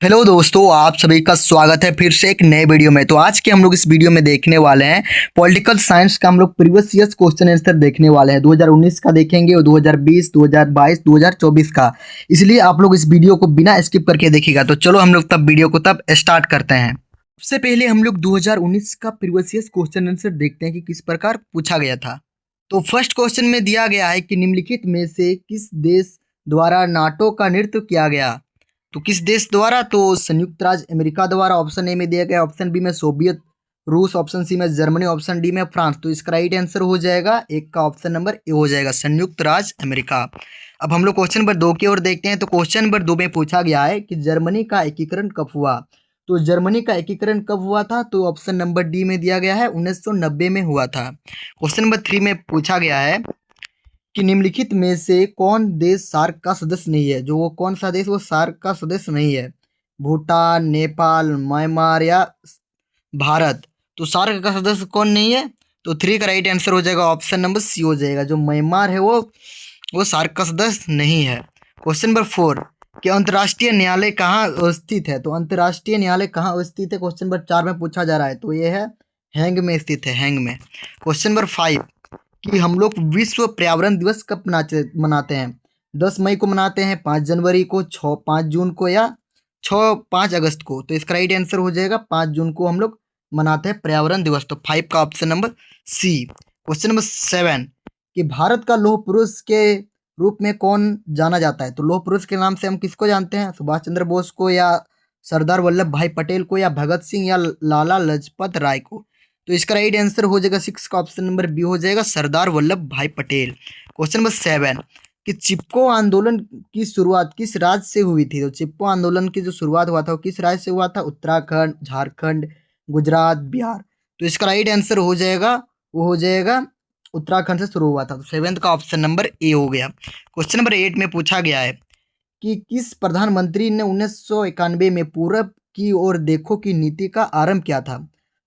Hello दोस्तों, आप सभी का स्वागत है फिर से एक नए वीडियो में। तो आज के हम लोग इस वीडियो में देखने वाले हैं पॉलिटिकल साइंस का। हम लोग प्रीवियस ईयर्स क्वेश्चन आंसर देखने वाले हैं। 2019 का देखेंगे और 2020, 2022, 2024 का। इसलिए आप लोग इस वीडियो को बिना स्किप करके देखिएगा। तो चलो हम लोग तब वीडियो को तब स्टार्ट करते हैं। सबसे पहले हम लोग 2019 का प्रीवियस ईयर्स क्वेश्चन आंसर देखते हैं कि किस प्रकार पूछा गया था। तो फर्स्ट क्वेश्चन में दिया गया है कि निम्नलिखित में से किस देश द्वारा नाटो का नेतृत्व किया गया। तो किस देश द्वारा? तो संयुक्त राज्य अमेरिका द्वारा। ऑप्शन ए में दिया गया, ऑप्शन बी में सोवियत रूस, ऑप्शन सी में जर्मनी, ऑप्शन डी में फ्रांस। तो इसका राइट आंसर हो जाएगा एक का ऑप्शन नंबर ए हो जाएगा, संयुक्त राज्य अमेरिका। अब हम लोग क्वेश्चन नंबर 2 की ओर देखते हैं। तो क्वेश्चन नंबर 2 में पूछा गया है कि जर्मनी का एकीकरण कब हुआ। तो जर्मनी का एकीकरण कब हुआ था? तो ऑप्शन नंबर डी में दिया गया है 1990 में हुआ था। क्वेश्चन नंबर 3 में पूछा गया है कि निम्नलिखित में से कौन देश सार्क का सदस्य नहीं है। जो वो कौन सा देश वो सार्क का सदस्य नहीं है? भूटान, नेपाल, म्यांमार या भारत। तो सार्क का सदस्य कौन नहीं है? तो 3 का राइट आंसर हो जाएगा ऑप्शन नंबर सी हो जाएगा। जो म्यांमार है वो सार्क का सदस्य नहीं है। क्वेश्चन नंबर 4 कि अंतर्राष्ट्रीय न्यायालय कहाँ अवस्थित है। तो अंतर्राष्ट्रीय न्यायालय कहाँ अवस्थित है, क्वेश्चन नंबर 4 में पूछा जा रहा है। तो ये है हैंग में स्थित है, हैंग में। क्वेश्चन नंबर 5 कि हम लोग विश्व पर्यावरण दिवस कब मनाते हैं। 10 मई को मनाते हैं, 5 जनवरी को, 5 जून को या 5 अगस्त को। तो इसका राइट आंसर हो जाएगा 5 जून को हम लोग मनाते हैं पर्यावरण दिवस। तो 5 का option number C. Question number 7 कि भारत का लौह पुरुष के रूप में कौन जाना जाता है। तो लौह पुरुष के नाम से हम किसको जानते हैं? सुभाष चंद्र बोस को या सरदार वल्लभ भाई पटेल को या भगत सिंह या लाला लाजपत राय को। तो इसका राइट आंसर हो जाएगा 6 का ऑप्शन नंबर बी हो जाएगा, सरदार वल्लभ भाई पटेल। क्वेश्चन नंबर 7 कि चिपको आंदोलन की शुरुआत किस राज्य से हुई थी। तो चिपको आंदोलन की जो शुरुआत हुआ था वो किस राज्य से हुआ था? उत्तराखंड, झारखंड, गुजरात, बिहार। तो इसका राइट आंसर हो जाएगा, वो हो जाएगा उत्तराखंड से शुरू हुआ था। तो 7th का ऑप्शन नंबर ए हो गया। क्वेश्चन नंबर 8 में पूछा गया है कि किस प्रधानमंत्री ने 1991 में पूरब की ओर देखो की नीति का आरंभ किया था।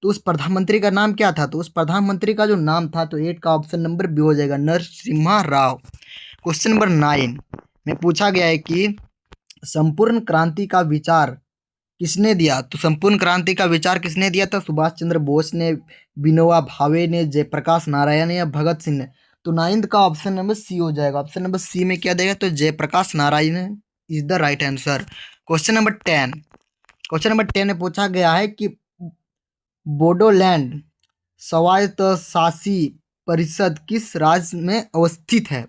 तो उस प्रधानमंत्री का नाम क्या था? तो उस प्रधानमंत्री का जो नाम था, तो 8 का ऑप्शन नंबर बी हो जाएगा, नरसिम्हा राव। क्वेश्चन नंबर 9 में पूछा गया है कि संपूर्ण क्रांति का विचार किसने दिया। तो संपूर्ण क्रांति का विचार किसने दिया था? सुभाष चंद्र बोस ने, विनोबा भावे ने, जयप्रकाश नारायण ने या भगत सिंह ने। तो 9th का ऑप्शन नंबर सी हो जाएगा। ऑप्शन नंबर सी में क्या देगा? तो Jayaprakash Narayan is the right answer. Question number 10 question number 10 में पूछा गया है कि बोडोलैंड स्वायत्तशासी परिषद किस राज्य में अवस्थित है।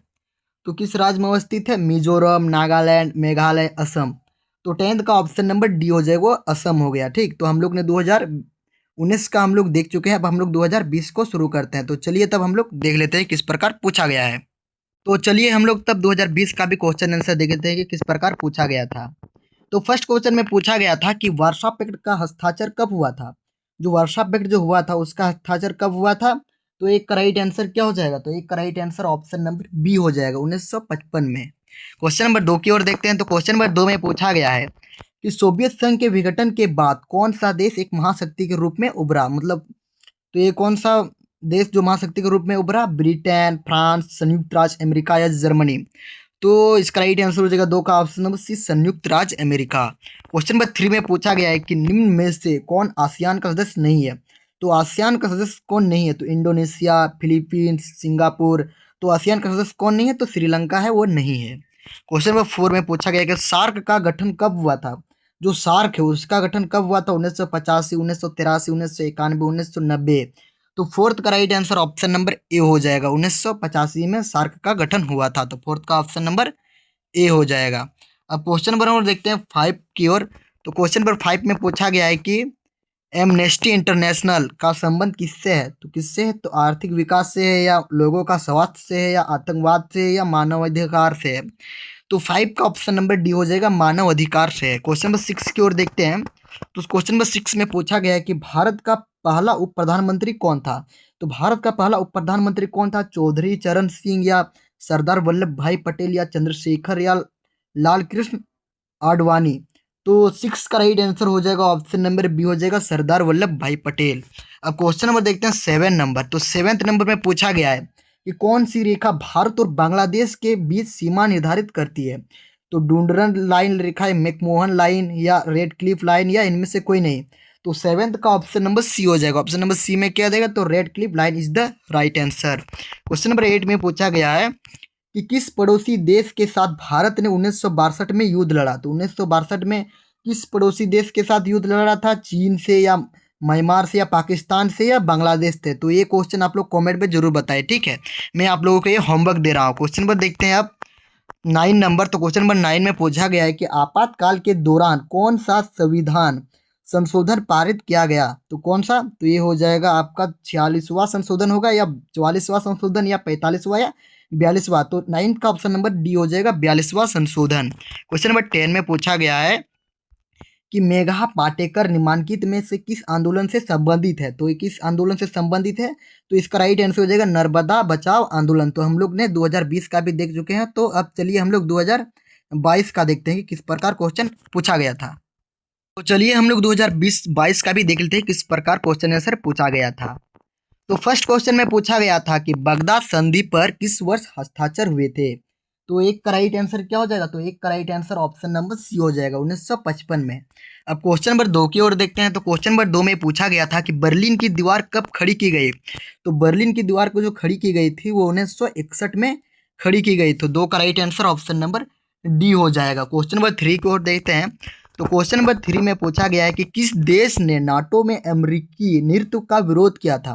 तो किस राज्य में अवस्थित है? मिजोरम, नागालैंड, मेघालय, असम। तो 10th का ऑप्शन नंबर डी हो जाएगा, वो असम हो गया। ठीक, तो हम लोग ने 2019 का हम लोग देख चुके हैं। अब हम लोग 2020 को शुरू करते हैं। तो चलिए तब हम लोग देख लेते हैं किस प्रकार पूछा गया है। तो चलिए हम लोग तब 2020 का भी क्वेश्चन आंसर देख लेते हैं कि किस प्रकार पूछा गया था। तो फर्स्ट क्वेश्चन में पूछा गया था कि वार्सा पैक्ट का हस्ताक्षर कब हुआ था। जो वार्सा पैक्ट जो हुआ था उसका हस्ताक्षर कब हुआ था? तो एक का राइट आंसर क्या हो जाएगा? तो एक का right answer option number B हो जाएगा, 1955 में। क्वेश्चन नंबर 2 की ओर देखते हैं। तो क्वेश्चन नंबर 2 में पूछा गया है कि सोवियत संघ के विघटन के बाद कौन सा देश एक महाशक्ति के रूप में उभरा। मतलब तो ये कौन सा देश जो महाशक्ति के रूप में उभरा? ब्रिटेन, फ्रांस, संयुक्त राज्य अमेरिका या जर्मनी। तो इसका राइट आंसर हो जाएगा 2 का ऑप्शन नंबर सी, संयुक्त राज्य अमेरिका। क्वेश्चन नंबर 3 में पूछा गया है कि निम्न में से कौन आसियान का सदस्य नहीं है। तो आसियान का सदस्य कौन नहीं है? तो इंडोनेशिया, फिलीपींस, सिंगापुर। तो आसियान का सदस्य कौन नहीं है? तो श्रीलंका है, वो नहीं है। क्वेश्चन नंबर 4 में पूछा गया कि सार्क का गठन कब हुआ था। जो सार्क है उसका गठन कब हुआ था? 1985, 1983, 1991, 1990। तो 4th का right answer option number A हो जाएगा, 1985 में सार्क का गठन हुआ था। तो 4th का ऑप्शन नंबर ए हो जाएगा। अब क्वेश्चन नंबर देखते हैं 5 की ओर। तो क्वेश्चन नंबर 5 में पूछा गया है कि एमनेस्टी इंटरनेशनल का संबंध किससे है। तो किससे है? तो आर्थिक विकास से है, या लोगों का स्वास्थ्य से है, या आतंकवाद से है, या मानवाधिकार से है। तो 5 का ऑप्शन नंबर डी हो जाएगा, मानव अधिकार से है। क्वेश्चन नंबर 6 की ओर देखते हैं। तो क्वेश्चन नंबर 6 में पूछा गया है कि भारत का पहला उप प्रधानमंत्री कौन था। तो भारत का पहला उप प्रधानमंत्री कौन था? चौधरी चरण सिंह या सरदार वल्लभ भाई पटेल या चंद्रशेखर या लाल कृष्ण आडवाणी। तो 6 का राइट आंसर हो जाएगा ऑप्शन नंबर बी हो जाएगा, सरदार वल्लभ भाई पटेल। अब क्वेश्चन नंबर देखते हैं 7 नंबर। तो 7th नंबर में पूछा गया है कि कौन सी रेखा भारत और बांग्लादेश के बीच सीमा निर्धारित करती है। तो डुंडरन लाइन लिखा है, मैकमोहन लाइन या रेड क्लिफ लाइन या इनमें से कोई नहीं। तो सेवेंथ का ऑप्शन नंबर सी हो जाएगा। ऑप्शन नंबर सी में क्या देगा, तो red Cliff line is the right answer. Question number 8 में पूछा गया है कि किस पड़ोसी देश के साथ भारत ने 1962 में युद्ध लड़ा। तो 1962 में किस पड़ोसी देश के साथ युद्ध लड़ा था, चीन से या म्यांमार से या पाकिस्तान से या बांग्लादेश से। तो ये क्वेश्चन आप लोग कमेंट में जरूर बताएं, ठीक है। मैं आप लोगों को ये होमवर्क दे रहा हूँ। क्वेश्चन नंबर देखते हैं आप 9 नंबर। तो क्वेश्चन नंबर 9 में पूछा गया है कि आपातकाल के दौरान कौन सा संविधान संशोधन पारित किया गया। तो कौन सा, तो ये हो जाएगा आपका 46वां संशोधन होगा या 44वां संशोधन या 45वां या 42वां। तो 9 का ऑप्शन नंबर डी हो जाएगा 42वां संशोधन। क्वेश्चन नंबर 10 में पूछा गया है कि मेघा पाटेकर निम्नलिखित में से किस आंदोलन से संबंधित है। तो ये किस आंदोलन से संबंधित है, तो इसका राइट आंसर हो जाएगा नर्मदा बचाओ आंदोलन। तो हम लोग ने 2020 का भी देख चुके हैं। तो अब चलिए हम लोग 2022 का देखते हैं कि किस प्रकार क्वेश्चन पूछा गया था। तो चलिए हम लोग 2020-22 का भी देख लेते हैं किस प्रकार क्वेश्चन आंसर पूछा गया था। तो फर्स्ट क्वेश्चन में पूछा गया था कि बगदाद संधि पर किस वर्ष हस्ताक्षर हुए थे। तो एक का राइट आंसर क्या हो जाएगा, तो एक का right answer option number C हो जाएगा 1955 में। अब क्वेश्चन नंबर 2 की ओर देखते हैं। तो क्वेश्चन नंबर 2 में पूछा गया था कि बर्लिन की दीवार कब खड़ी की गई। तो बर्लिन की दीवार को जो खड़ी की गई थी वो 1961 में खड़ी की गई। तो 2 का right answer option number D हो जाएगा। क्वेश्चन नंबर 3 की ओर देखते हैं। तो क्वेश्चन नंबर 3 में पूछा गया है कि किस देश ने नाटो में अमेरिकी नेतृत्व का विरोध किया था।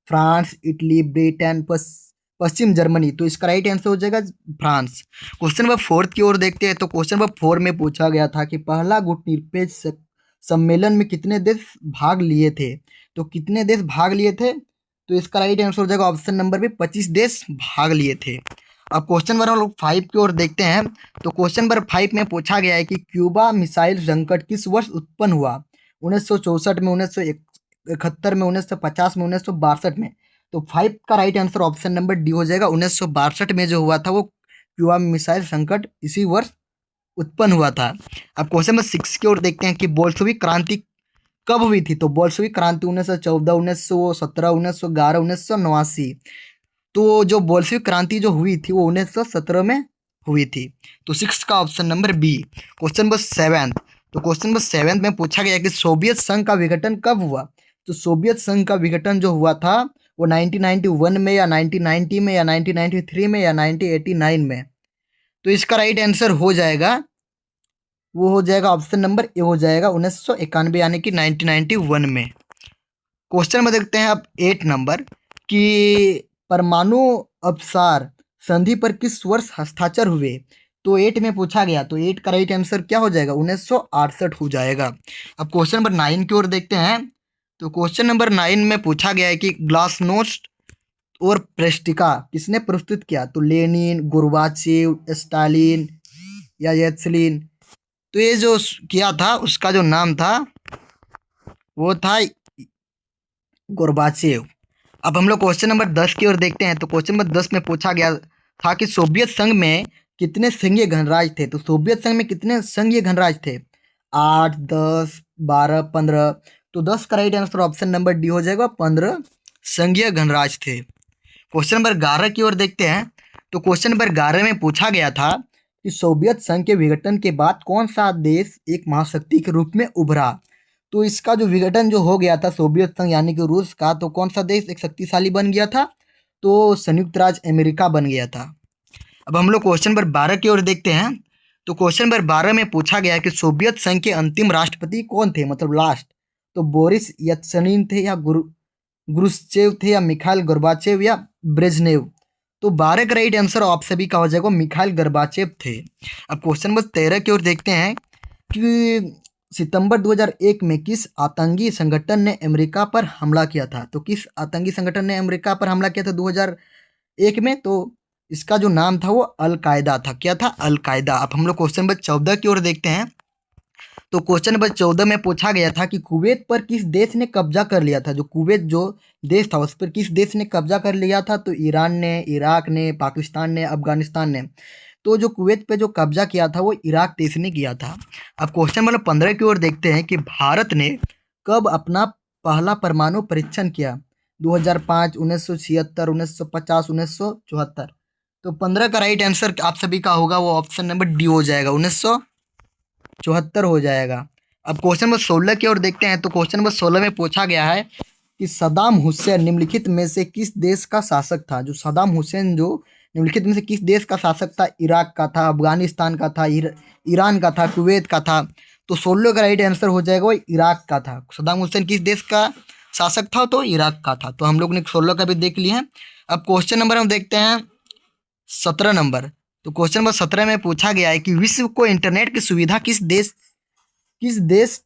फ्रांस, इटली, ब्रिटेन, पश्चिम जर्मनी। तो इसका राइट आंसर हो जाएगा फ्रांस। क्वेश्चन नंबर 4 की ओर देखते हैं। तो क्वेश्चन नंबर 4 में पूछा गया था कि पहला गुटनिरपेक्ष सम्मेलन में कितने देश भाग लिए थे। तो कितने देश भाग लिए थे, तो इसका राइट आंसर हो जाएगा ऑप्शन नंबर भी 25 देश भाग लिए थे। अब क्वेश्चन नंबर हम लोग 5 की ओर देखते हैं। तो क्वेश्चन नंबर 5 में पूछा गया है कि क्यूबा मिसाइल संकट किस वर्ष उत्पन्न हुआ। 1964 में, 1971 में, 1950 में, 1962 में। तो 5 का right answer option number D हो जाएगा। 1962 में जो हुआ था वो क्यूबा मिसाइल संकट इसी वर्ष उत्पन्न हुआ था। अब क्वेश्चन नंबर 6 की ओर देखते हैं कि बोल्शेविक क्रांति कब हुई थी। तो बोल्शेविक क्रांति 1914, 1917, 1911, 1989। तो जो बोल्शेविक क्रांति जो हुई थी वो 1917 में हुई थी। तो 6 का option number B. Question number 7। तो क्वेश्चन नंबर 7 में पूछा गया कि सोवियत संघ का विघटन कब हुआ। तो सोवियत संघ का विघटन जो हुआ था वो 1991 में या 1990 में या 1993 में या 1989 में। तो इसका राइट आंसर हो जाएगा, वो हो जाएगा ऑप्शन नंबर ए हो जाएगा 1991 यानी कि 1991 में। क्वेश्चन में देखते हैं अब 8 नंबर कि परमाणु अपसार संधि पर किस वर्ष हस्ताक्षर हुए। तो 8 में पूछा गया। तो 8 का राइट आंसर क्या हो जाएगा, 1968 हो जाएगा। अब क्वेश्चन नंबर 9 की ओर देखते हैं। तो क्वेश्चन नंबर 9 में पूछा गया है कि ग्लासनोस्ट और प्रेस्टिका किसने प्रस्तुत किया। तो लेनिन, गोर्बाचेव, स्टालिन या येल्त्सिन। तो ये जो किया था उसका जो नाम था वो था गोर्बाचेव। अब हम लोग क्वेश्चन नंबर 10 की ओर देखते हैं। तो क्वेश्चन नंबर 10 में पूछा गया था कि सोवियत संघ में कितने संघीय गणराज्य थे। तो सोवियत संघ में कितने संघीय गणराज्य थे, 8, 10, 12, 15। तो 10 का right answer option number D हो जाएगा, 15 संघीय गणराज्य थे। क्वेश्चन नंबर 11 की ओर देखते हैं। तो क्वेश्चन नंबर 11 में पूछा गया था कि सोवियत संघ के विघटन के बाद कौन सा देश एक महाशक्ति के रूप में उभरा। तो इसका जो विघटन जो हो गया था सोवियत संघ यानी कि रूस का, तो कौन सा देश एक शक्तिशाली बन गया था, तो संयुक्त राज्य अमेरिका बन गया था। अब हम लोग क्वेश्चन नंबर 12 की ओर देखते हैं। तो क्वेश्चन नंबर 12 में पूछा गया कि सोवियत संघ के अंतिम राष्ट्रपति कौन थे, मतलब लास्ट। तो बोरिस येल्त्सिन थे या गुरुश्चेव थे या मिखाइल गोर्बाचेव या ब्रेजनेव। तो 12 का राइट आंसर आप सभी का हो जाएगा मिखाइल गोर्बाचेव थे। अब क्वेश्चन नंबर 13 की ओर देखते हैं कि सितंबर 2001 में किस आतंकी संगठन ने अमेरिका पर हमला किया था। तो किस आतंकी संगठन ने अमेरिका पर हमला किया था 2001 में। तो इसका जो नाम था वो अल-कायदा था। क्या था, अल-कायदा। अब हम लोग क्वेश्चन नंबर 14 की ओर देखते हैं। तो क्वेश्चन नंबर 14 में पूछा गया था कि कुवैत पर किस देश ने कब्जा कर लिया था। जो कुवैत जो देश था उस पर किस देश ने कब्जा कर लिया था। तो ईरान ने, इराक ने, पाकिस्तान ने, अफगानिस्तान ने। तो जो कुवैत पे जो कब्जा किया था वो इराक देश ने किया था। अब क्वेश्चन नंबर 15 की ओर देखते हैं कि भारत ने कब अपना पहला परमाणु परीक्षण किया। 2005, 1976, 1950, 1974। तो 15 का राइट आंसर आप सभी का होगा वो ऑप्शन नंबर डी हो जाएगा, 1974 हो जाएगा। अब क्वेश्चन नंबर 16 की ओर देखते हैं। तो क्वेश्चन नंबर 16 में पूछा गया है कि सद्दाम हुसैन निम्नलिखित में से किस देश का शासक था। जो सद्दाम हुसैन जो निम्नलिखित में से किस देश का शासक था? इराक का था, अफगानिस्तान का था, ईरान का था, कुवैत का था। तो 16 का राइट आंसर हो जाएगा वो इराक का था। सद्दाम हुसैन किस देश का शासक था? तो इराक का था। तो हम लोग ने 16 का भी देख लिया है। अब क्वेश्चन नंबर हम देखते हैं 17 नंबर। तो क्वेश्चन नंबर 17 में पूछा गया है कि विश्व को इंटरनेट की सुविधा किस देश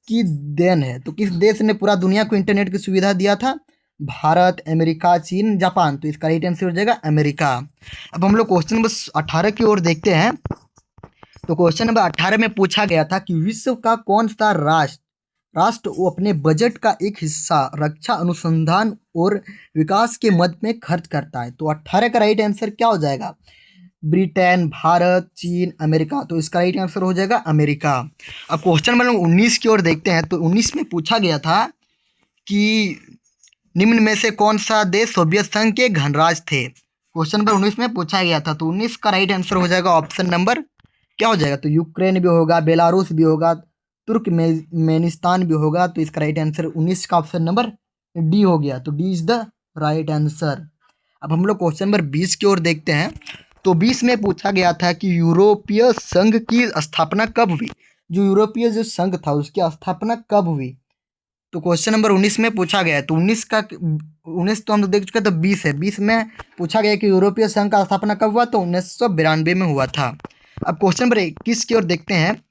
की देन है? तो किस देश ने पूरा दुनिया को इंटरनेट की सुविधा दिया था? भारत, अमेरिका, चीन, जापान। तो इसका राइट आंसर हो जाएगा अमेरिका। अब हम लोग क्वेश्चन नंबर 18 की ओर देखते हैं। तो क्वेश्चन नंबर 18 में पूछा गया था कि विश्व का कौन सा राष्ट्र वो अपने बजट का एक हिस्सा रक्षा अनुसंधान और विकास के मद में खर्च करता है? तो 18 का राइट आंसर क्या हो जाएगा? ब्रिटेन, भारत, चीन, अमेरिका। तो इसका राइट आंसर हो जाएगा अमेरिका। अब क्वेश्चन नंबर 19 की ओर देखते हैं। तो 19 में पूछा गया था कि निम्न में से कौन सा देश सोवियत संघ के गणराज्य थे? क्वेश्चन नंबर 19 में पूछा गया था। तो 19 का राइट आंसर हो जाएगा ऑप्शन नंबर क्या हो जाएगा? तो यूक्रेन भी होगा, बेलारूस भी होगा, तुर्कमेनिस्तान भी होगा। तो इसका राइट आंसर 19 का ऑप्शन नंबर डी हो गया। तो D is the right answer. अब हम लोग क्वेश्चन नंबर 20 की ओर देखते हैं। तो 20 में पूछा गया था कि यूरोपीय संघ की स्थापना कब हुई? जो यूरोपीय जो संघ था उसकी स्थापना कब हुई? तो क्वेश्चन नंबर 19 में पूछा गया है। तो 19 तो हम लोग देख चुके हैं। तो 20 है, 20 में पूछा गया कि यूरोपीय संघ का स्थापना कब हुआ? तो 1992 में हुआ था। अब क्वेश्चन नंबर 21 की ओर देखते हैं।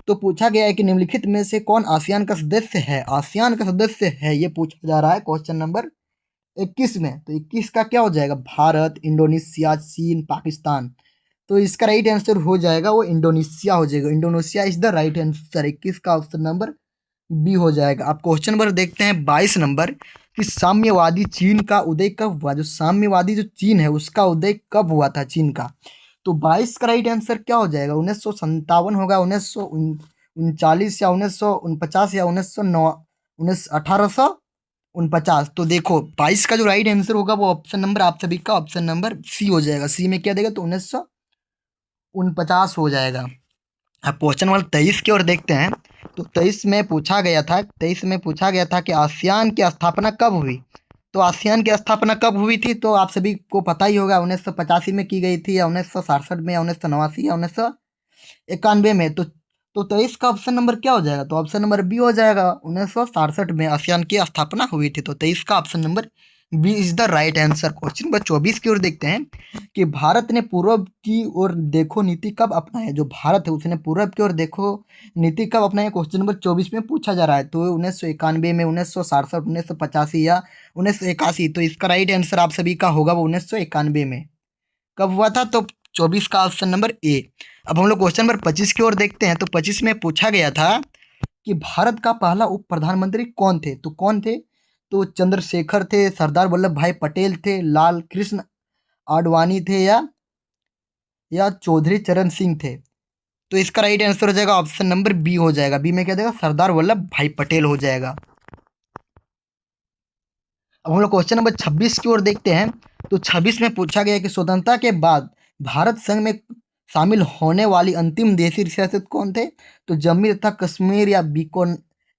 तो पूछा गया है कि निम्नलिखित में से कौन आसियान का सदस्य है? आसियान का सदस्य है ये पूछा जा रहा है क्वेश्चन नंबर 21 में। तो 21 का क्या हो जाएगा? भारत, इंडोनेशिया, चीन, पाकिस्तान। तो इसका राइट आंसर हो जाएगा वो इंडोनेशिया हो जाएगा। Indonesia is the right answer. 21 का ऑप्शन नंबर बी हो जाएगा। अब क्वेश्चन नंबर देखते हैं 22 नंबर कि साम्यवादी चीन का उदय कब हुआ? जो साम्यवादी जो चीन है उसका उदय कब हुआ था चीन का? तो 22 का राइट आंसर क्या हो जाएगा? 1957 होगा, 1939 या 1949 या 1849। तो देखो 22 का जो राइट आंसर होगा वो ऑप्शन नंबर आप सभी का ऑप्शन नंबर सी हो जाएगा। सी में क्या देगा? तो 1949 हो जाएगा। अब क्वेश्चन नंबर 23 की ओर देखते हैं। तो 23 में पूछा गया था कि आसियान की स्थापना कब हुई? तो आसियान की स्थापना कब हुई थी? तो आप सभी को पता ही होगा, 1985 में की गई थी, या 1967 में, या 1989, या 1991 में। तो 23 का ऑप्शन नंबर क्या हो जाएगा? तो ऑप्शन नंबर बी हो जाएगा। 1967 में आसियान की स्थापना हुई थी। तो 23 का option number B is the right answer. Question number 24 की ओर देखते हैं कि भारत ने पूर्व की ओर देखो नीति कब अपनाया? जो भारत है उसने पूर्व की ओर देखो नीति कब अपनाया? क्वेश्चन नंबर 24 में पूछा जा रहा है। तो 1991 में, 1967, 1985 या 1981। तो इसका राइट आंसर आप सभी का होगा वो 1991 में। कब हुआ था? तो 24 का ऑप्शन नंबर ए। अब हम लोग क्वेश्चन नंबर 25 की ओर देखते हैं। तो 25 में पूछा गया था कि भारत का पहला उप प्रधानमंत्री कौन थे? तो कौन थे? तो चंद्रशेखर थे, सरदार वल्लभ भाई पटेल थे, लाल कृष्ण आडवाणी थे, या चौधरी चरण सिंह थे। तो इसका राइट आंसर हो जाएगा ऑप्शन नंबर बी हो जाएगा। बी में क्या देगा? सरदार वल्लभ भाई पटेल हो जाएगा। अब हम लोग क्वेश्चन नंबर 26 की ओर देखते हैं। तो 26 में पूछा गया कि स्वतंत्रता के बाद भारत संघ में शामिल होने वाली अंतिम देशी रियासत कौन थे? तो जम्मू तथा कश्मीर, या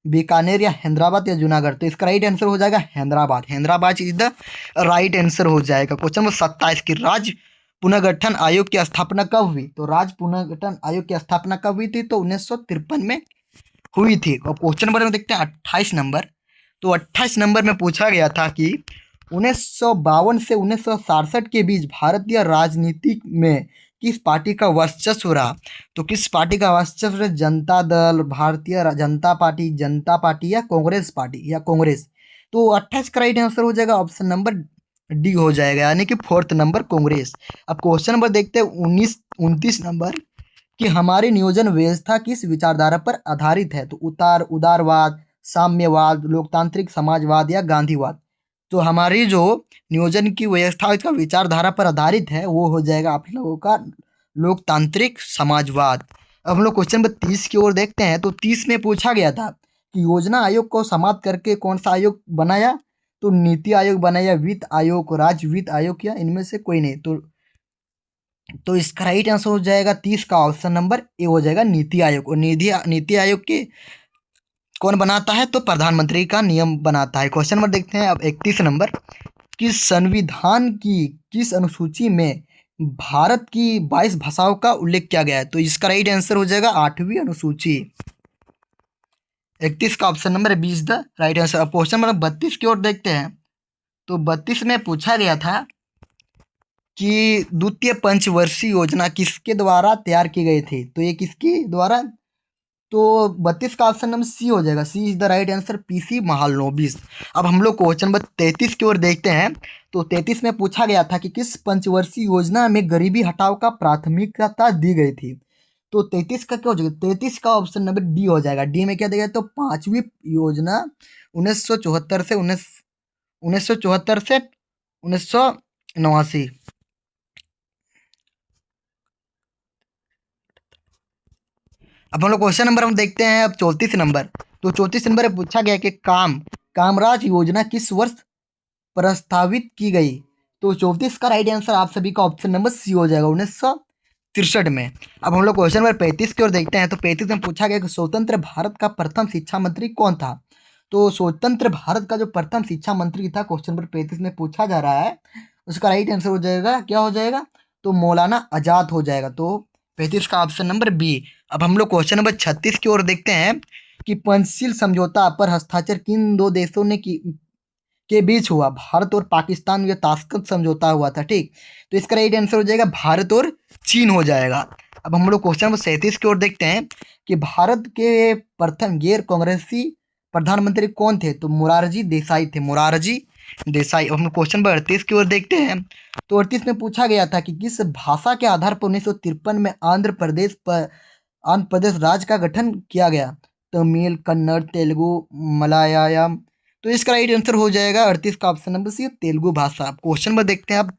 बीकानेर, या हैदराबाद, या जूनागढ़। तो इसका राइट आंसर हो जाएगा Hyderabad. Hyderabad is the right answer हो जाएगा। क्वेश्चन नंबर 27 की राज्य पुनर्गठन आयोग की स्थापना कब हुई? तो राज्य पुनर्गठन आयोग की स्थापना कब हुई थी? तो 1953 में हुई थी। और क्वेश्चन नंबर में देखते हैं 28 नंबर। तो 28 नंबर में पूछा गया था कि 1952 से 1967 के बीच भारतीय राजनीति में किस पार्टी का वर्चस्व रहा? तो किस पार्टी का वर्चस्व रहा? जनता दल, भारतीय जनता पार्टी, या कांग्रेस पार्टी, या कांग्रेस। तो 28 का राइट आंसर हो जाएगा ऑप्शन नंबर डी हो जाएगा, यानी कि फोर्थ नंबर कांग्रेस। अब क्वेश्चन नंबर देखते हैं 29 नंबर कि हमारी नियोजन व्यवस्था किस विचारधारा पर आधारित है? तो उदारवाद, साम्यवाद, लोकतांत्रिक समाजवाद, या गांधीवाद। तो हमारी जो नियोजन की व्यवस्था इसका विचारधारा पर आधारित है वो हो जाएगा आप लोगों का लोकतांत्रिक समाजवाद। अब हम लोग क्वेश्चन नंबर 30 की ओर देखते हैं। तो 30 में पूछा गया था कि योजना आयोग को समाप्त करके कौन सा आयोग बनाया? तो नीति आयोग बनाया, वित्त आयोग, राज्य वित्त आयोग, या इनमें से कोई नहीं। तो तो इसका राइट आंसर हो जाएगा 30 का ऑप्शन नंबर ए हो जाएगा नीति आयोग। और नीति आयोग के कौन बनाता है? तो प्रधानमंत्री का नियम बनाता है। क्वेश्चन नंबर देखते हैं अब 31 नंबर। किस संविधान की किस अनुसूची में भारत की 22 भाषाओं का उल्लेख किया गया है? तो इसका राइट आंसर हो जाएगा 8वीं अनुसूची। 31 का option number 20 the right answer. अब क्वेश्चन नंबर 32 की ओर देखते हैं। तो 32 में पूछा गया था कि द्वितीय पंचवर्षीय योजना किसके द्वारा तैयार की गई थी? तो ये किसके द्वारा? तो 32 का ऑप्शन नंबर सी हो जाएगा। C is the right answer, PC Mahalanobis. अब हम लोग क्वेश्चन नंबर 33 की ओर देखते हैं। तो 33 में पूछा गया था कि किस पंचवर्षीय योजना में गरीबी हटाओ का प्राथमिकता दी गई थी? तो 33 का क्या हो जाएगा? 33 का ऑप्शन नंबर डी हो जाएगा। डी में क्या देगा? तो पांचवी योजना 1974 से 1974 से 1989। अब हम लोग क्वेश्चन नंबर हम देखते हैं अब 34 नंबर। तो 34 नंबर में पूछा गया कि कामराज योजना किस वर्ष प्रस्तावित की गई? तो 34 का राइट आंसर आप सभी का ऑप्शन नंबर सी हो जाएगा, 1963 में। अब हम लोग क्वेश्चन नंबर 35 की ओर देखते हैं। तो 35 में पूछा गया कि स्वतंत्र भारत का प्रथम शिक्षा मंत्री कौन था? तो स्वतंत्र भारत का जो प्रथम शिक्षा मंत्री था, क्वेश्चन नंबर 35 में पूछा जा रहा है, उसका राइट आंसर हो जाएगा, क्या हो जाएगा? तो मौलाना आजाद हो जाएगा। तो 35 का ऑप्शन नंबर बी। अब हम लोग क्वेश्चन नंबर 36 की ओर देखते हैं कि पंचशील समझौता पर हस्ताक्षर किन दो देशों ने की के बीच हुआ? भारत और पाकिस्तान में ताशकंद समझौता हुआ था, ठीक। तो इसका राइट आंसर हो जाएगा भारत और चीन हो जाएगा। अब हम लोग क्वेश्चन नंबर 37 की ओर देखते हैं कि भारत के प्रथम गैर कांग्रेसी प्रधानमंत्री कौन थे? तो मोरारजी देसाई थे, मोरारजी देसाई। अब हम क्वेश्चन नंबर 38 की ओर देखते हैं। तो 38 में पूछा गया था कि किस भाषा के आधार पर 1953 में आंध्र प्रदेश राज्य का गठन किया गया? तमिल, कन्नड़, तेलुगु, मलयालम। तो इसका राइट आंसर हो जाएगा 38 का ऑप्शन नंबर सी, तेलुगु भाषा। क्वेश्चन नंबर देखते हैं अब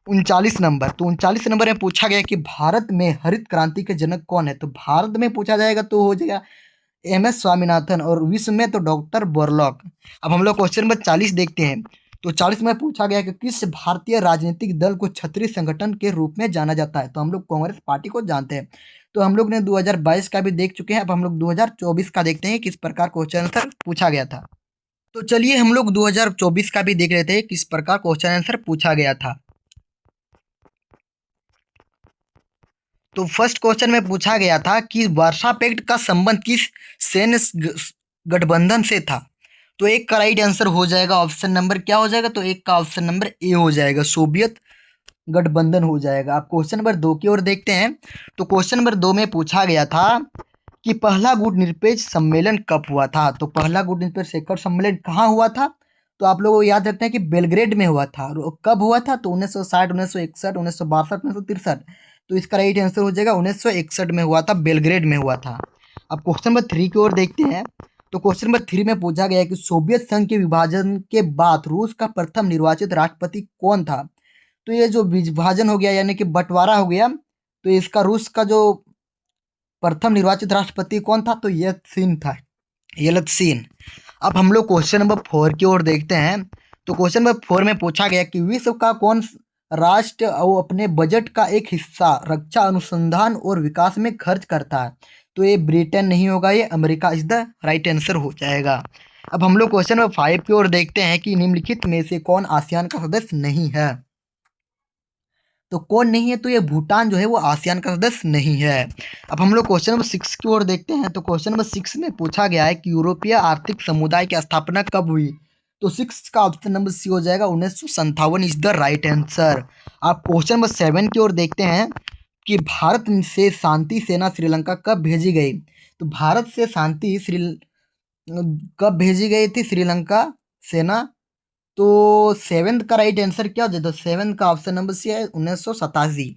39 नंबर। तो 39 नंबर में पूछा गया कि भारत में हरित क्रांति के जनक कौन है? तो भारत में पूछा जाएगा तो हो जाएगा एम एस स्वामीनाथन, और विश्व में तो डॉक्टर बोरलॉग। अब हम लोग क्वेश्चन नंबर 40 देखते हैं। तो 40 में पूछा गया कि किस भारतीय राजनीतिक दल को क्षत्रिय संगठन के रूप में जाना जाता है? तो हम लोग कांग्रेस पार्टी को जानते हैं। तो हम लोग ने 2022 का भी देख चुके हैं। अब हम लोग 2024 का देखते हैं किस प्रकार क्वेश्चन आंसर पूछा गया था। तो चलिए हम लोग 2024 का भी देख लेते हैं किस प्रकार क्वेश्चन आंसर पूछा गया था। तो फर्स्ट क्वेश्चन में पूछा गया था कि वर्षा पैक्ट का संबंध किस सैन्य गठबंधन से था? तो एक का राइट आंसर हो जाएगा ऑप्शन नंबर, क्या हो जाएगा? तो एक का ऑप्शन नंबर ए हो जाएगा, सोवियत गठबंधन हो जाएगा। आप क्वेश्चन नंबर 2 की ओर देखते हैं। तो क्वेश्चन नंबर 2 में पूछा गया था कि पहला गुटनिरपेक्ष सम्मेलन कब हुआ था? तो पहला गुटनिरपेक्ष शिखर सम्मेलन कहाँ हुआ था? तो आप लोगों को याद रखते हैं कि बेलग्रेड में हुआ था। और कब हुआ था? तो 1960, 1961, 1962, 1963। तो इसका राइट आंसर हो जाएगा 1961 में हुआ था, बेलग्रेड में हुआ था। अब क्वेश्चन नंबर 3 की ओर देखते हैं। तो क्वेश्चन नंबर 3 में पूछा गया है कि सोवियत संघ के विभाजन के बाद रूस का प्रथम निर्वाचित राष्ट्रपति कौन था? तो ये जो विभाजन हो गया यानी कि बंटवारा हो गया, तो इसका रूस का जो प्रथम निर्वाचित राष्ट्रपति कौन था? तो येल्त्सिन था, येल्त्सिन। अब हम लोग क्वेश्चन नंबर 4 की ओर देखते हैं। तो क्वेश्चन नंबर 4 में पूछा गया कि विश्व का कौन राष्ट्र वो अपने बजट का एक हिस्सा रक्षा अनुसंधान और विकास में खर्च करता है? तो ये ब्रिटेन नहीं होगा, ये America is the right answer हो जाएगा। अब हम लोग क्वेश्चन नंबर 5 की ओर देखते हैं कि निम्नलिखित में से कौन आसियान का सदस्य नहीं है? तो कौन नहीं है? तो ये भूटान जो है वो आसियान का सदस्य नहीं है। अब हम लोग क्वेश्चन नंबर 6 की ओर देखते हैं। तो क्वेश्चन नंबर 6 में पूछा गया है कि यूरोपीय आर्थिक समुदाय की स्थापना कब हुई? तो 6 का ऑप्शन नंबर सी हो जाएगा, 1957 इज द राइट आंसर। आप क्वेश्चन नंबर 7 की ओर देखते हैं कि भारत से शांति सेना श्रीलंका कब भेजी गई? तो भारत से शांति कब भेजी गई थी श्रीलंका सेना? तो सेवेंथ का राइट आंसर क्या हो जाए? तो सेवेंथ का ऑप्शन नंबर सी है, 1987।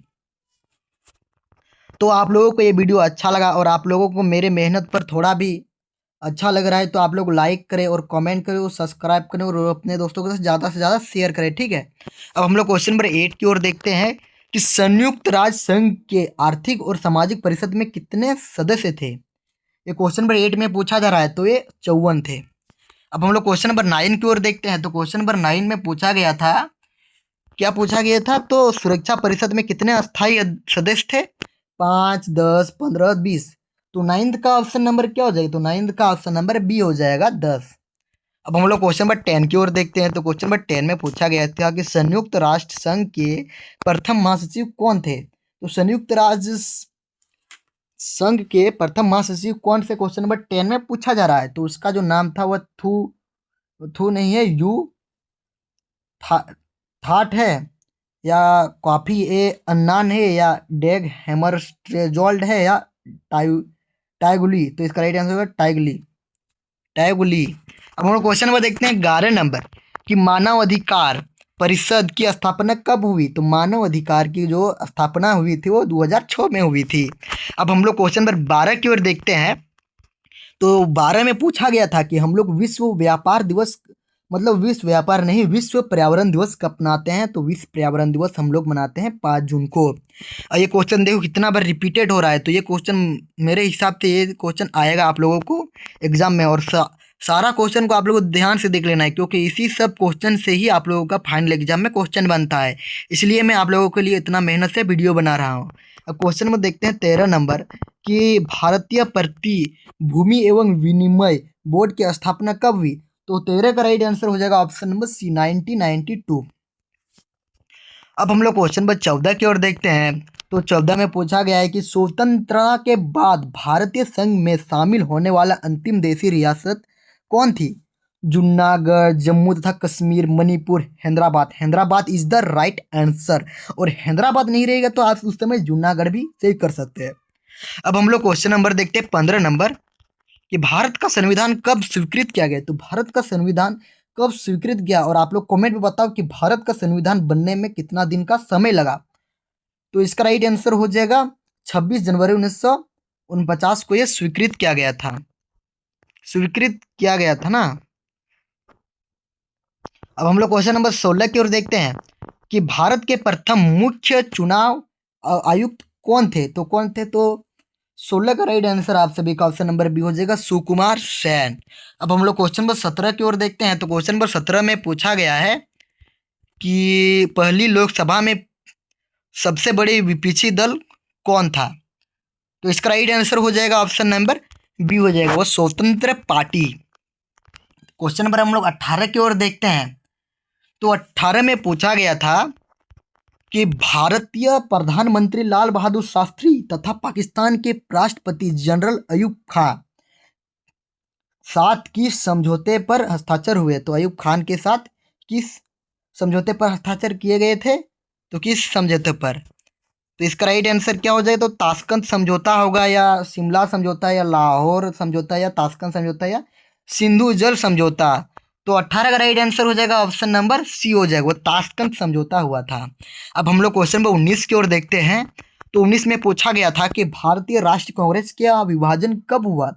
तो आप लोगों को ये वीडियो अच्छा लगा और आप लोगों को मेरे मेहनत पर थोड़ा भी अच्छा लग रहा है तो आप लोग लाइक करें और कमेंट करें और सब्सक्राइब करें और अपने दोस्तों के साथ ज़्यादा से ज़्यादा शेयर करें, ठीक है। अब हम लोग क्वेश्चन नंबर 8 की ओर देखते हैं कि संयुक्त राज्य संघ के आर्थिक और सामाजिक परिषद में कितने सदस्य थे? ये क्वेश्चन नंबर 8 में पूछा जा रहा है, तो ये 54 थे। अब हम लोग क्वेश्चन नंबर 9 की ओर देखते हैं। तो क्वेश्चन नंबर 9 में पूछा गया था क्या पूछा गया था? तो सुरक्षा परिषद में कितने अस्थाई सदस्य थे? 5, 10, 15, 20। तो नाइन्थ का ऑप्शन नंबर क्या हो जाएगा? तो नाइन्थ का ऑप्शन नंबर बी हो जाएगा 10। अब हम लोग क्वेश्चन नंबर 10 की ओर देखते हैं। तो क्वेश्चन नंबर 10 में पूछा गया था कि संयुक्त राष्ट्र संघ के प्रथम महासचिव कौन थे? तो संयुक्त राष्ट्र संघ के प्रथम महासचिव कौन से क्वेश्चन नंबर 10 में पूछा जा रहा है। तो उसका जो नाम था वह थू थू नहीं है, यू था, थाट है, या कॉफी ए अन्नान है, या डेग हैमरस्ट्रेजोल्ड है, या टाइगुली। तो इसका राइट आंसर होगा टाइगली, टाइगुली। अब हम लोग क्वेश्चन नंबर देखते हैं 11 नंबर कि मानव अधिकार परिषद की स्थापना कब हुई? तो मानव अधिकार की जो स्थापना हुई थी वो 2006 में हुई थी। अब हम लोग क्वेश्चन नंबर 12 की ओर देखते हैं। तो 12 में पूछा गया था कि हम लोग विश्व व्यापार दिवस, मतलब विश्व व्यापार नहीं, विश्व पर्यावरण दिवस कब मनाते हैं? तो विश्व पर्यावरण दिवस हम लोग मनाते हैं 5 जून को। और ये क्वेश्चन देखो कितना बार रिपीटेड हो रहा है। तो ये क्वेश्चन मेरे हिसाब से ये क्वेश्चन आएगा आप लोगों को एग्जाम में, और सारा क्वेश्चन को आप लोगों को ध्यान से देख लेना है, क्योंकि इसी सब क्वेश्चन से ही आप लोगों का फाइनल एग्जाम में क्वेश्चन बनता है। इसलिए मैं आप लोगों के लिए इतना मेहनत से वीडियो बना रहा हूँ। अब क्वेश्चन में देखते हैं 13 नंबर कि भारतीय प्रति भूमि एवं विनिमय बोर्ड की स्थापना कब हुई? तो 13 का राइट आंसर हो जाएगा ऑप्शन नंबर सी, 1992। अब हम लोग क्वेश्चन नंबर 14 की ओर देखते हैं। तो 14 में पूछा गया है कि स्वतंत्रता के बाद भारतीय संघ में शामिल होने वाला अंतिम देशी रियासत कौन थी? जूनागढ़, जम्मू तथा Kashmir, Manipur, Hyderabad. Hyderabad is the right answer, और हैदराबाद नहीं रहेगा तो आप उस समय जूनागढ़ भी सही कर सकते हैं। अब हम लोग क्वेश्चन नंबर देखते हैं 15 नंबर कि भारत का संविधान कब स्वीकृत किया गया? तो भारत का संविधान कब स्वीकृत किया, और आप लोग कमेंट में बताओ कि भारत का संविधान बनने में कितना दिन का समय लगा। तो इसका राइट आंसर हो जाएगा 26 जनवरी 1949 को यह स्वीकृत किया गया था, स्वीकृत किया गया था ना। अब हम लोग क्वेश्चन नंबर 16 की ओर देखते हैं कि भारत के प्रथम मुख्य चुनाव आयुक्त कौन थे? तो कौन थे? तो 16 का राइट आंसर आप सभी का ऑप्शन नंबर बी हो जाएगा, सुकुमार सेन। अब हम लोग क्वेश्चन नंबर 17 की ओर देखते हैं। तो क्वेश्चन नंबर 17 में पूछा गया है कि पहली लोकसभा में सबसे बड़ी विपक्षी दल कौन था? तो इसका राइट आंसर हो जाएगा ऑप्शन नंबर बी हो जाएगा, वो स्वतंत्र पार्टी। क्वेश्चन नंबर हम लोग 18 की ओर देखते हैं। तो 18 में पूछा गया था कि भारतीय प्रधानमंत्री लाल बहादुर शास्त्री तथा पाकिस्तान के राष्ट्रपति जनरल अयूब खान साथ किस समझौते पर हस्ताक्षर हुए? तो अयूब खान के साथ किस समझौते पर हस्ताक्षर किए गए थे? तो किस समझौते पर? तो इसका राइट आंसर क्या हो जाए? तो ताशकंद समझौता होगा, या शिमला समझौता, या लाहौर समझौता, या ताशकंद समझौता, या सिंधु जल समझौता। तो 18 का राइट आंसर हो जाएगा ऑप्शन नंबर सी हो जाएगा, वो ताशकंद समझौता हुआ था। अब हम लोग क्वेश्चन नंबर 19 की ओर देखते हैं। तो 19 में पूछा गया था कि भारतीय राष्ट्रीय कांग्रेस का विभाजन कब हुआ?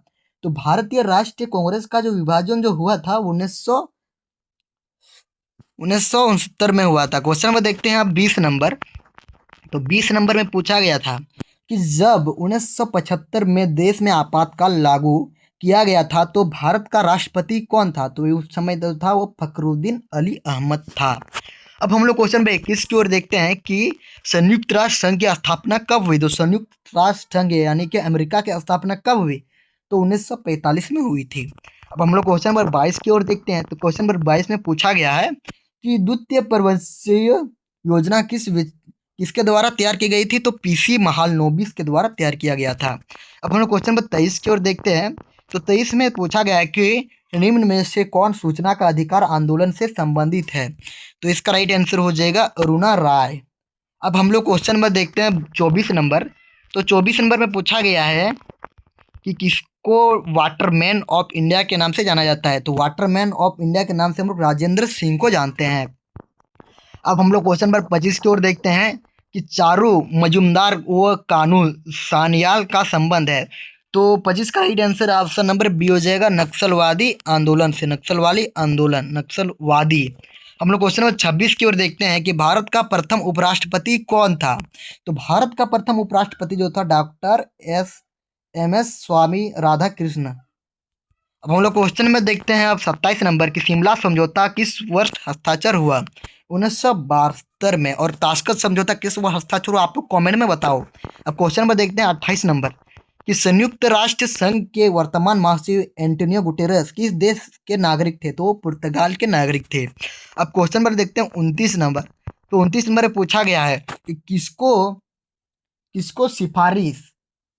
तो भारतीय राष्ट्रीय कांग्रेस का जो विभाजन जो हुआ था 1969 में हुआ था। क्वेश्चन नंबर देखते हैं आप 20 नंबर। तो 20 नंबर में पूछा गया था कि जब 1975 में देश में आपातकाल लागू किया गया था तो भारत का राष्ट्रपति कौन था? तो उस समय जो था वो फखरुद्दीन अली अहमद था। अब हम लोग क्वेश्चन नंबर 21 की ओर देखते हैं कि संयुक्त राष्ट्र संघ की स्थापना कब हुई? तो संयुक्त राष्ट्र संघ यानी कि अमेरिका की स्थापना कब हुई? तो 1945 में हुई थी। अब हम लोग क्वेश्चन नंबर 22 की ओर देखते हैं। तो क्वेश्चन नंबर 22 में पूछा गया है कि द्वितीय प्रवंशीय योजना किसके द्वारा तैयार की गई थी? तो पीसी महालनोबिस के द्वारा तैयार किया गया था। अब हम लोग क्वेश्चन नंबर 23 की ओर देखते हैं। तो 23 में पूछा गया है कि निम्न में से कौन सूचना का अधिकार आंदोलन से संबंधित है? तो इसका राइट आंसर हो जाएगा अरुणा राय। अब हम लोग क्वेश्चन नंबर देखते हैं 24 नंबर। तो 24 नंबर में पूछा गया है कि किसको वाटरमैन ऑफ इंडिया के नाम से जाना जाता है? तो वाटरमैन ऑफ इंडिया के नाम से हम लोग राजेंद्र सिंह को जानते हैं। अब हम लोग क्वेश्चन नंबर 25 की ओर देखते हैं कि चारू मजुमदार व कानू सान्याल का संबंध है। तो 25 का right answer option number B हो जाएगा, नक्सलवादी आंदोलन से, नक्सलवादी आंदोलन, नक्सलवादी। हम लोग क्वेश्चन नंबर 26 की ओर देखते हैं कि भारत का प्रथम उपराष्ट्रपति कौन था? तो भारत का प्रथम उपराष्ट्रपति जो था डॉक्टर एम एस स्वामी राधा कृष्ण। अब हम लोग क्वेश्चन में देखते हैं अब 27 नंबर की शिमला समझौता किस वर्ष हस्ताक्षर हुआ? 1972 में। और ताशकंद समझौता किस वर्ष हस्ताक्षर हुआ, आप लोग कमेंट में बताओ। अब क्वेश्चन नंबर देखते हैं 28 नंबर कि संयुक्त राष्ट्र संघ के वर्तमान महासचिव एंटोनियो गुटेरेस किस देश के नागरिक थे, तो वो पुर्तगाल के नागरिक थे। अब क्वेश्चन नंबर देखते हैं 29 नंबर। तो 29 नंबर में पूछा गया है कि किसको किसको सिफारिश,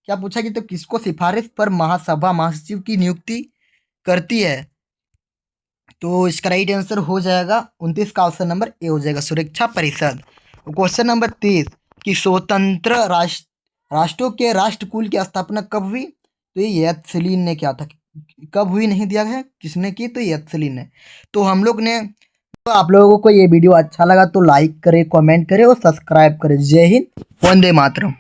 क्या पूछा कि तो किसको सिफारिश पर महासभा महासचिव की नियुक्ति करती है। तो इसका राइट आंसर हो जाएगा 29 का ऑप्शन नंबर ए हो जाएगा, सुरक्षा परिषद। क्वेश्चन नंबर 30 कि स्वतंत्र राष्ट्रों के राष्ट्रकुल की स्थापना कब हुई, तो ये यत्सेलिन ने किया था। कब हुई नहीं दिया है, किसने की, तो यत्सेलिन ने। तो हम लोग ने, तो आप लोगों को ये वीडियो अच्छा लगा तो लाइक करें, कमेंट करें और सब्सक्राइब करें। जय हिंद, वंदे मातरम।